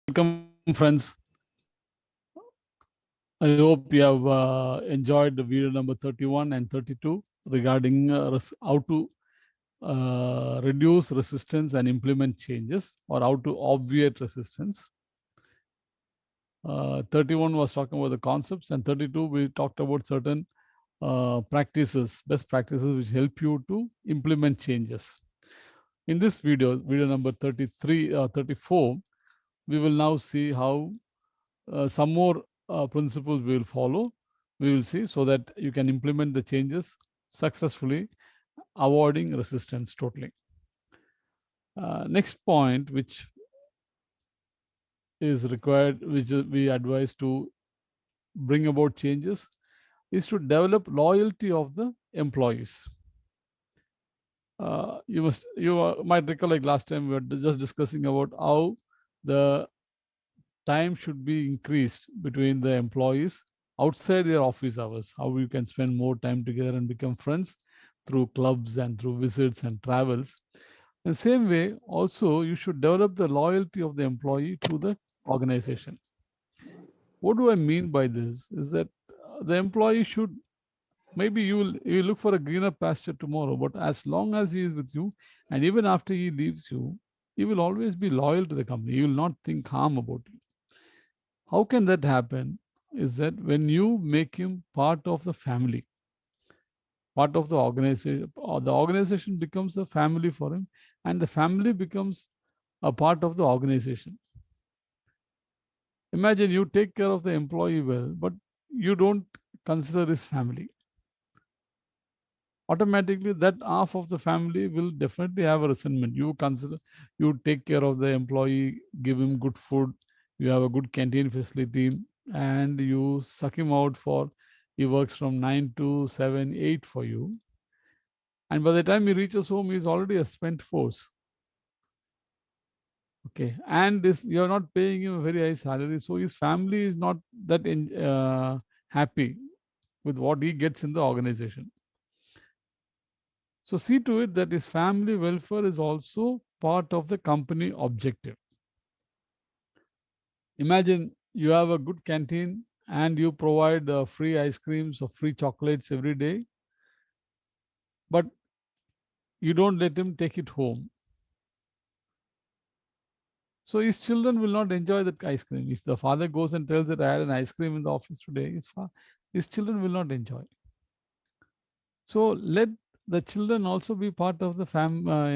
Welcome, friends. I hope you have enjoyed the video number 31 and 32 regarding how to reduce resistance and implement changes, or how to obviate resistance. 31 was talking about the concepts, and 32 we talked about certain practices, best practices which help you to implement changes. In this video number 33, 34, we will now see how some more principles we will follow, we will see, so that you can implement the changes successfully, avoiding resistance totally. Next point which is required, which we advise to bring about changes, is to develop loyalty of the employees. You might recollect last time we were just discussing about how the time should be increased between the employees outside their office hours, how you can spend more time together and become friends through clubs and through visits and travels. In the same way, also, you should develop the loyalty of the employee to the organization. What do I mean by this? Is that the employee should, maybe you look for a greener pasture tomorrow, but as long as he is with you, and even after he leaves you, he will always be loyal to the company. He will not think harm about you. How can that happen? Is that when you make him part of the family, part of the organization, or the organization becomes a family for him, and the family becomes a part of the organization. Imagine you take care of the employee well, but you don't consider his family. Automatically, that half of the family will definitely have a resentment. You consider, you take care of the employee, give him good food, you have a good canteen facility, and you suck him out for, he works from 9 to 7, 8 for you. And by the time he reaches home, he's already a spent force. Okay. And this, you're not paying him a very high salary. So his family is not that happy with what he gets in the organization. So see to it that his family welfare is also part of the company objective. Imagine you have a good canteen and you provide free ice creams or free chocolates every day, but you don't let him take it home. So his children will not enjoy that ice cream. If the father goes and tells that I had an ice cream in the office today, his children will not enjoy. So let the children also be part of the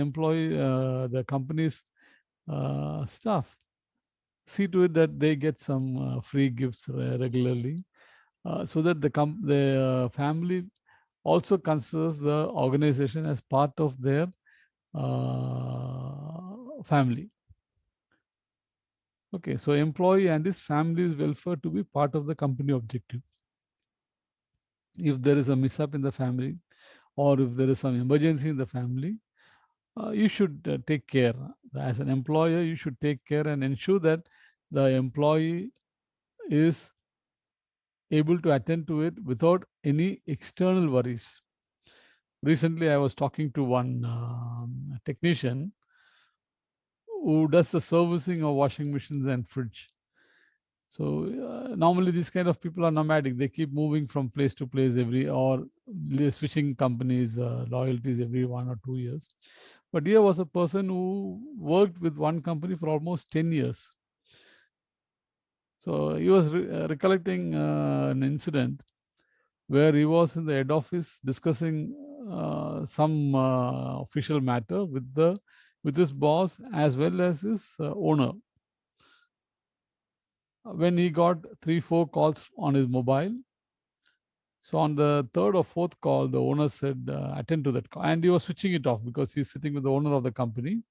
employee, the company's staff. See to it that they get some free gifts regularly, so that the family also considers the organization as part of their family. Okay, so employee and his family's welfare to be part of the company objective. If there is a mishap in the family, or if there is some emergency in the family, you should take care. As an employer, you should take care and ensure that the employee is able to attend to it without any external worries. Recently, I was talking to one technician who does the servicing of washing machines and fridge. So normally these kind of people are nomadic. They keep moving from place to place or switching companies, loyalties every 1 or 2 years. But here was a person who worked with one company for almost 10 years. So he was recollecting an incident where he was in the head office discussing some official matter with his boss as well as his owner. When he got 3 4 calls on his mobile, so on the third or fourth call, the owner said, attend to that call. And he was switching it off because he's sitting with the owner of the company.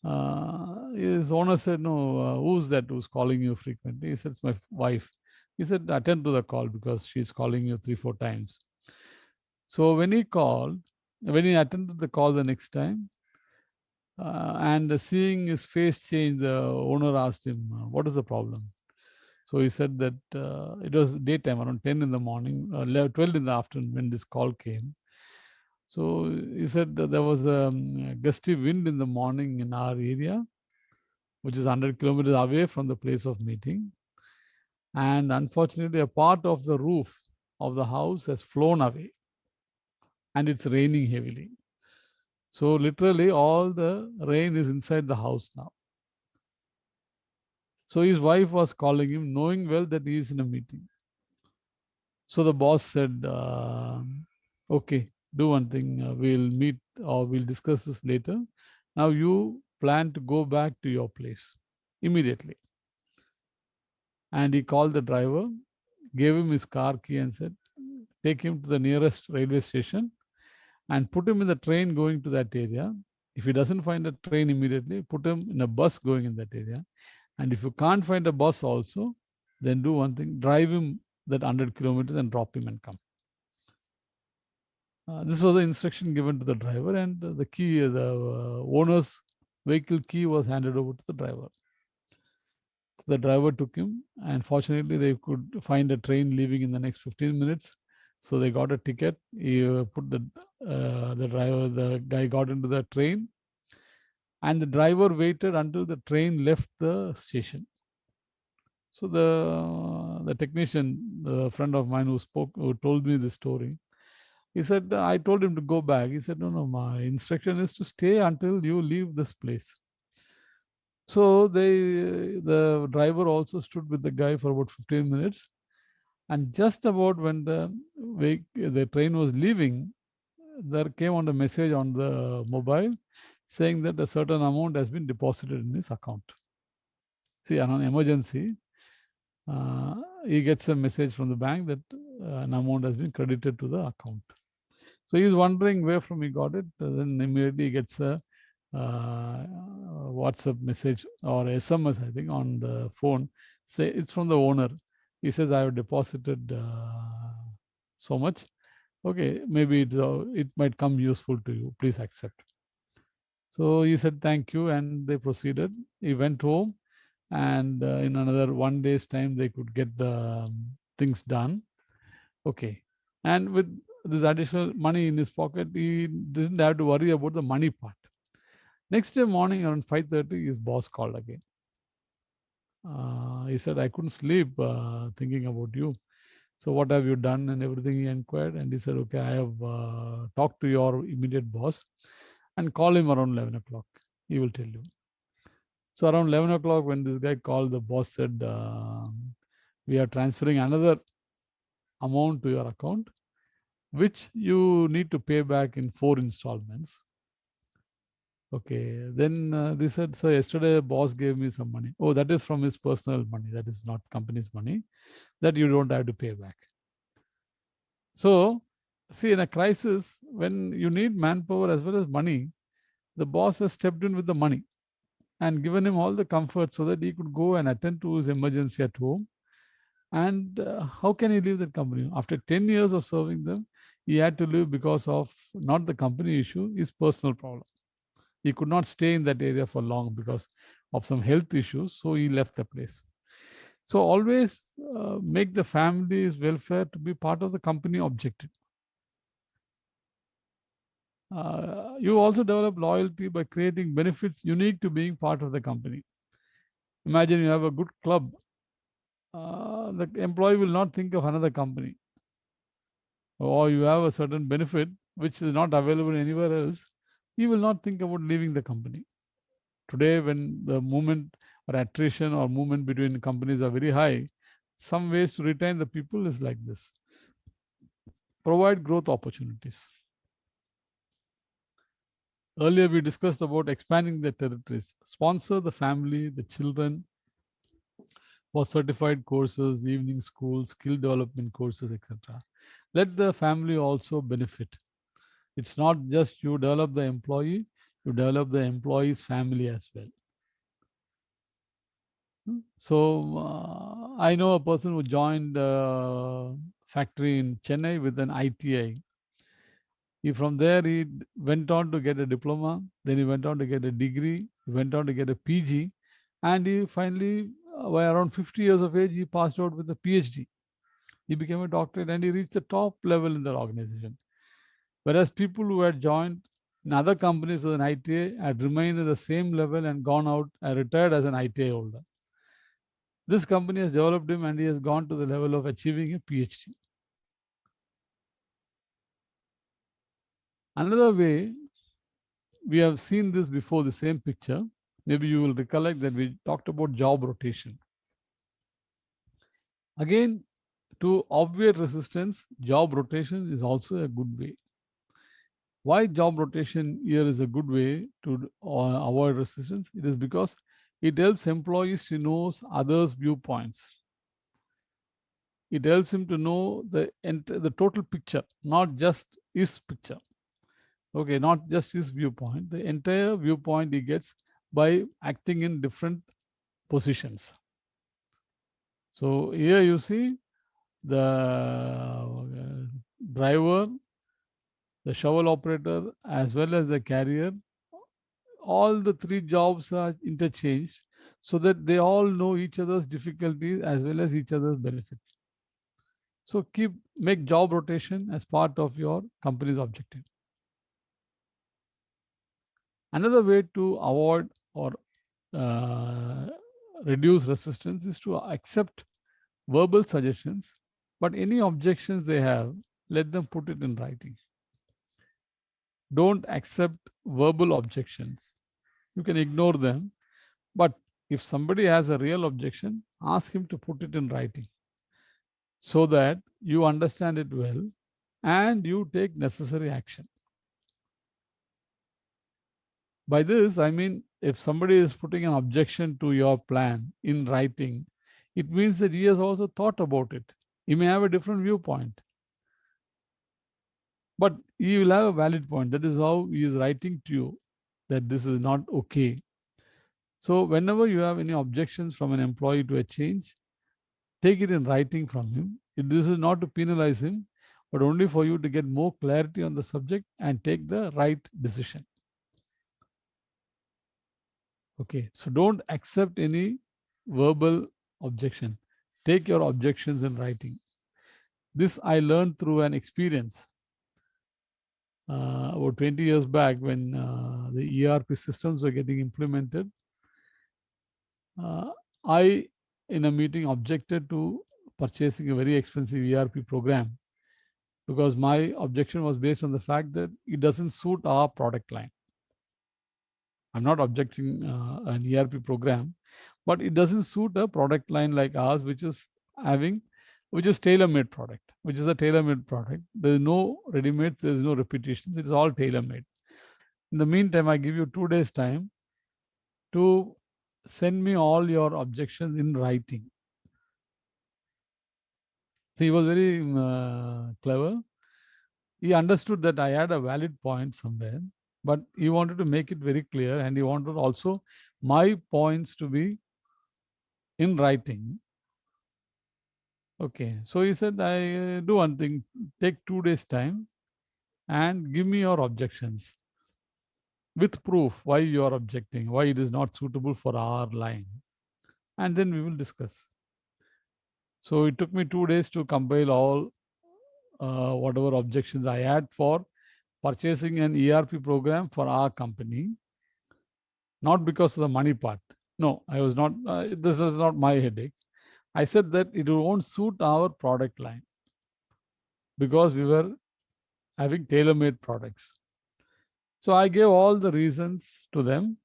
His owner said, no, who's that who's calling you frequently? He said, it's my wife. He said, attend to the call because she's calling you 3 4 times. So when he attended the call the next time, and seeing his face change, the owner asked him, what is the problem? So he said that it was daytime, around 10 in the morning, 12 in the afternoon when this call came. So he said that there was a gusty wind in the morning in our area, which is 100 kilometers away from the place of meeting. And unfortunately, a part of the roof of the house has flown away and it's raining heavily. So, literally, all the rain is inside the house now. So, his wife was calling him, knowing well that he is in a meeting. So, the boss said, okay, do one thing, we'll meet or we'll discuss this later. Now, you plan to go back to your place immediately. And he called the driver, gave him his car key, and said, take him to the nearest railway station and put him in the train going to that area. If he doesn't find a train immediately, put him in a bus going in that area. And if you can't find a bus also, then do one thing, drive him that 100 kilometers and drop him and come. This was the instruction given to the driver, and the key, the owner's vehicle key was handed over to the driver. So the driver took him, and fortunately, they could find a train leaving in the next 15 minutes. So they got a ticket. He put the guy got into the train, and the driver waited until the train left the station. So the technician, the friend of mine who told me this story, he said, I told him to go back. He said, no, my instruction is to stay until you leave this place. So the driver also stood with the guy for about 15 minutes. And just about when the train was leaving, there came on a message on the mobile saying that a certain amount has been deposited in his account. See, on an emergency, he gets a message from the bank that an amount has been credited to the account. So he's wondering where from he got it. Then immediately he gets a WhatsApp message or SMS, I think, on the phone. Say it's from the owner. He says, I have deposited so much. Okay, maybe it might come useful to you. Please accept. So he said, thank you. And they proceeded. He went home. And in another 1 day's time, they could get the things done. Okay. And with this additional money in his pocket, he didn't have to worry about the money part. Next day morning around 5:30, his boss called again. He said, I couldn't sleep thinking about you. So what have you done and everything, he inquired. And he said, okay, I have talked to your immediate boss and call him around 11 o'clock. He will tell you. So around 11 o'clock, when this guy called, the boss said, we are transferring another amount to your account, which you need to pay back in 4 installments. Okay. Then they said, so yesterday boss gave me some money. Oh, that is from his personal money. That is not company's money. That you don't have to pay back. So, see, in a crisis, when you need manpower as well as money, the boss has stepped in with the money and given him all the comfort so that he could go and attend to his emergency at home. And how can he leave that company? After 10 years of serving them, he had to leave because of not the company issue, his personal problem. He could not stay in that area for long because of some health issues, so he left the place. So always make the family's welfare to be part of the company objective. You also develop loyalty by creating benefits unique to being part of the company. Imagine you have a good club. The employee will not think of another company. Or you have a certain benefit which is not available anywhere else, he will not think about leaving the company. Today, when the movement or attrition or movement between companies are very high, some ways to retain the people is like this. Provide growth opportunities. Earlier, we discussed about expanding the territories. Sponsor the family, the children for certified courses, evening schools, skill development courses, etc. Let the family also benefit. It's not just you develop the employee, you develop the employee's family as well. So I know a person who joined a factory in Chennai with an ITI. From there, he went on to get a diploma, then he went on to get a degree, he went on to get a PG, and he finally, by around 50 years of age, he passed out with a PhD. He became a doctorate and he reached the top level in the organization. Whereas people who had joined In other companies with an ITA, had remained at the same level and gone out and retired as an ITA holder. This company has developed him and he has gone to the level of achieving a PhD. Another way, we have seen this before, the same picture. Maybe you will recollect that we talked about job rotation. Again, to obviate resistance, job rotation is also a good way. Why job rotation here is a good way to avoid resistance? It is because it helps employees to know others' viewpoints. It helps him to know the total picture, not just his picture. Okay, not just his viewpoint, the entire viewpoint he gets by acting in different positions. So here you see the driver, the shovel operator, as well as the carrier. All the three jobs are interchanged so that they all know each other's difficulties as well as each other's benefits. So make job rotation as part of your company's objective. Another way to avoid or uh, reduce resistance is to accept verbal suggestions, but any objections they have, let them put it in writing. Don't accept verbal objections. You can ignore them, but if somebody has a real objection, ask him to put it in writing so that you understand it well and you take necessary action. By this, I mean, if somebody is putting an objection to your plan in writing, it means that he has also thought about it. He may have a different viewpoint, but he will have a valid point. That is how he is writing to you that this is not okay. So, whenever you have any objections from an employee to a change, take it in writing from him. This is not to penalize him, but only for you to get more clarity on the subject and take the right decision. Okay, so don't accept any verbal objection. Take your objections in writing. This I learned through an experience about 20 years back when the ERP systems were getting implemented. I, in a meeting, objected to purchasing a very expensive ERP program because my objection was based on the fact that it doesn't suit our product line. I'm not objecting an ERP program, but it doesn't suit a product line like ours, which is tailor-made product, which is a tailor-made product. There is no ready-made, there is no repetitions. It is all tailor-made. In the meantime, I give you 2 days time to send me all your objections in writing. So he was very clever. He understood that I had a valid point somewhere, but he wanted to make it very clear and he wanted also my points to be in writing. Okay, so he said, I do one thing, take 2 days time and give me your objections with proof why you are objecting, why it is not suitable for our line, and then we will discuss. So it took me 2 days to compile all whatever objections I had for purchasing an ERP program for our company, not because of the money part. No, I was not, this is not my headache. I said that it won't suit our product line because we were having tailor-made products. So I gave all the reasons to them,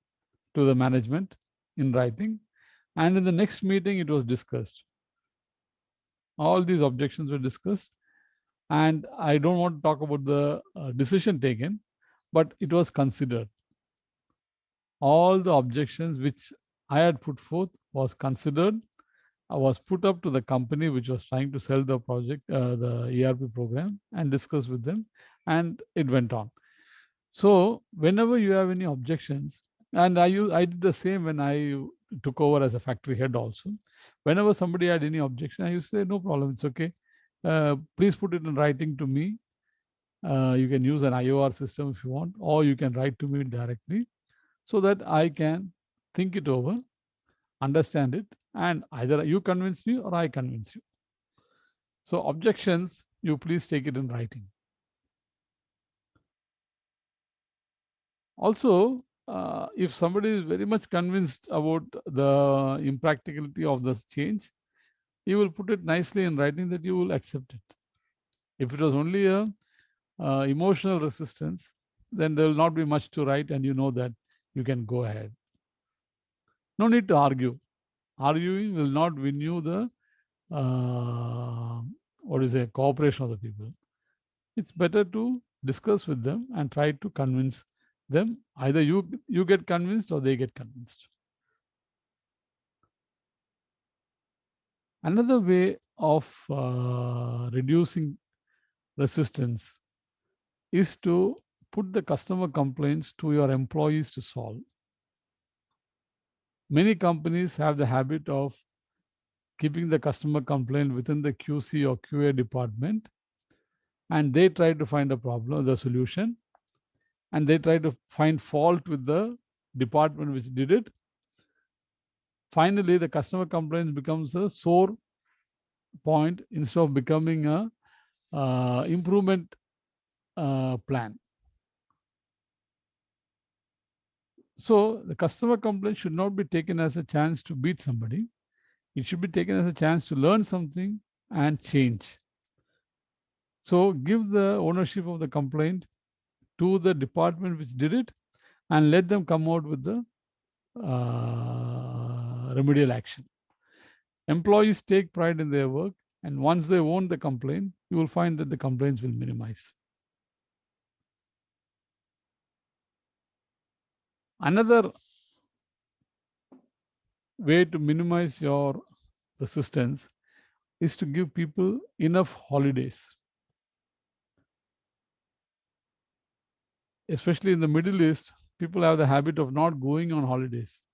to the management in writing, and in the next meeting it was discussed. All these objections were discussed, and I don't want to talk about the decision taken, but it was considered. All the objections which I had put forth was considered. I was put up to the company which was trying to sell the project, the ERP program, and discussed with them, and it went on. So whenever you have any objections, and I did the same when I took over as a factory head also. Whenever somebody had any objection, I used to say, no problem, it's okay. Please put it in writing to me. You can use an IOR system if you want, or you can write to me directly so that I can think it over, understand it, and either you convince me or I convince you. So objections, you please take it in writing. Also, if somebody is very much convinced about the impracticality of this change, you will put it nicely in writing that you will accept it. If it was only a emotional resistance, then there will not be much to write, and you know that you can go ahead. No need to argue. Arguing will not win you the cooperation of the people. It's better to discuss with them and try to convince them. Either you get convinced or they get convinced. Another way of reducing resistance is to put the customer complaints to your employees to solve. Many companies have the habit of keeping the customer complaint within the QC or QA department, and they try to find a problem, the solution, and they try to find fault with the department which did it. Finally, the customer complaint becomes a sore point instead of becoming a improvement plan. So the customer complaint should not be taken as a chance to beat somebody. It should be taken as a chance to learn something and change. So give the ownership of the complaint to the department which did it and let them come out with the remedial action. Employees take pride in their work, and once they own the complaint, you will find that the complaints will minimize. Another way to minimize your resistance is to give people enough holidays. Especially in the Middle East, people have the habit of not going on holidays.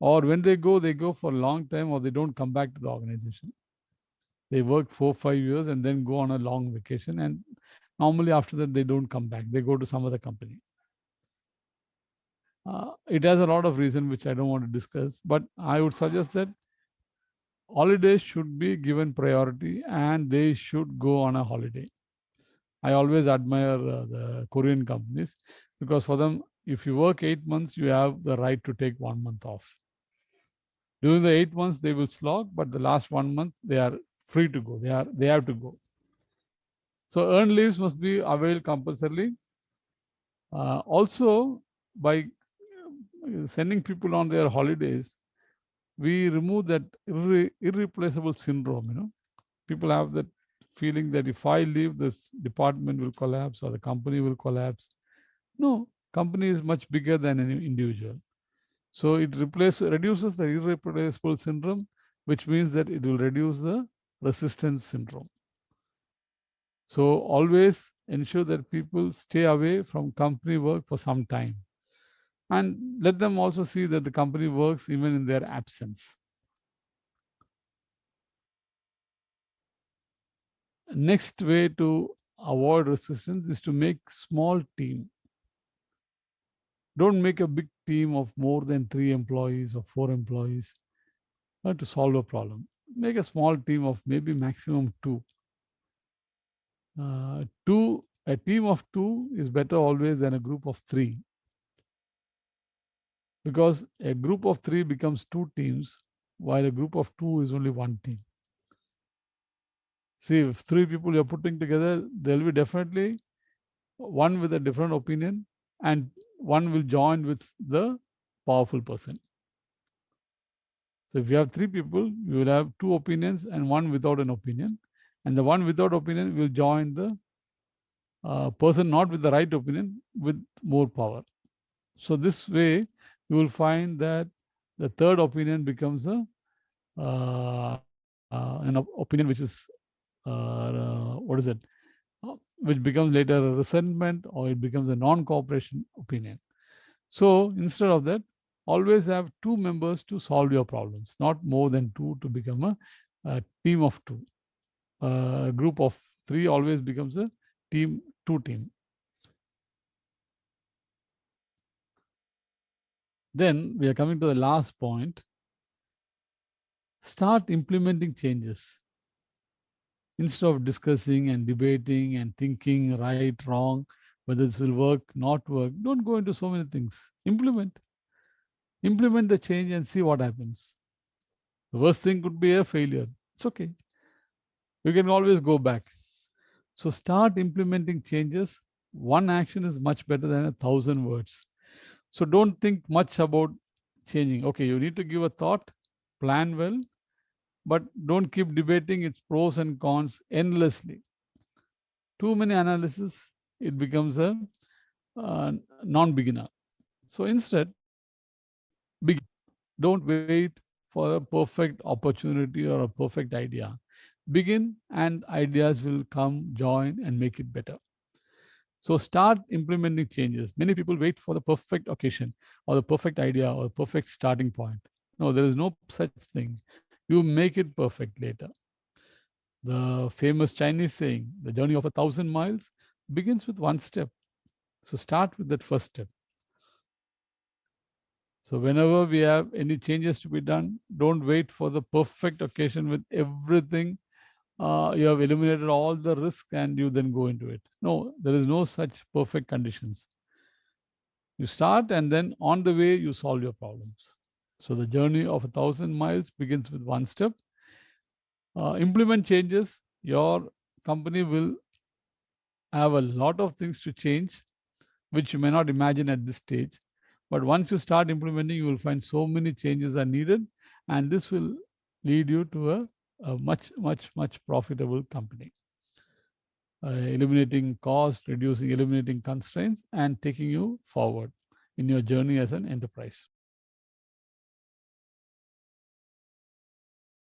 Or when they go for a long time, or they don't come back to the organization. They work 4-5 years and then go on a long vacation. And normally after that, they don't come back. They go to some other company. It has a lot of reason which I don't want to discuss, but I would suggest that holidays should be given priority and they should go on a holiday. I always admire the Korean companies because for them, if you work 8 months, you have the right to take 1 month off. During the 8 months, they will slog, but the last 1 month, they are free to go. They have to go. So earned leaves must be availed compulsorily. Also, by sending people on their holidays, we remove that irreplaceable syndrome. People have that feeling that if I leave, this department will collapse or the company will collapse. No, company is much bigger than an individual. So it reduces the irreplaceable syndrome, which means that it will reduce the resistance syndrome. So always ensure that people stay away from company work for some time. And let them also see that the company works even in their absence. Next way to avoid resistance is to make small team. Don't make a big team of more than 3 employees or 4 employees to solve a problem. Make a small team of maybe maximum 2. A team of 2 is better always than a group of 3. Because a group of 3 becomes 2 teams, while a group of 2 is only 1 team. See, if 3 people you're putting together, there'll be definitely one with a different opinion and one will join with the powerful person. So if you have 3 people, you will have 2 opinions and one without an opinion. And the one without opinion will join the person not with the right opinion with more power. So this way, you will find that the third opinion becomes an opinion which is which becomes later a resentment, or it becomes a non-cooperation opinion. So instead of that, always have 2 members to solve your problems, not more than 2 to become a team of 2. A group of 3 always becomes a team, 2 team. Then we are coming to the last point. Start implementing changes. Instead of discussing and debating and thinking right, wrong, whether this will work, not work. Don't go into so many things. Implement the change and see what happens. The worst thing could be a failure. It's okay. You can always go back. So start implementing changes. One action is much better than 1,000 words. So don't think much about changing. Okay, you need to give a thought, plan well, but don't keep debating its pros and cons endlessly. Too many analysis, it becomes a non-beginner. So instead, begin. Don't wait for a perfect opportunity or a perfect idea. Begin, and ideas will come, join, and make it better. So start implementing changes. Many people wait for the perfect occasion or the perfect idea or the perfect starting point. No, there is no such thing. You make it perfect later. The famous Chinese saying, the journey of 1,000 miles begins with one step. So start with that first step. So whenever we have any changes to be done, don't wait for the perfect occasion with everything. You have eliminated all the risk and you then go into it. No, there is no such perfect conditions. You start and then on the way you solve your problems. So the journey of 1,000 miles begins with one step. Implement changes. Your company will have a lot of things to change, which you may not imagine at this stage. But once you start implementing, you will find so many changes are needed, and this will lead you to a much profitable company. Eliminating cost, eliminating constraints, and taking you forward in your journey as an enterprise.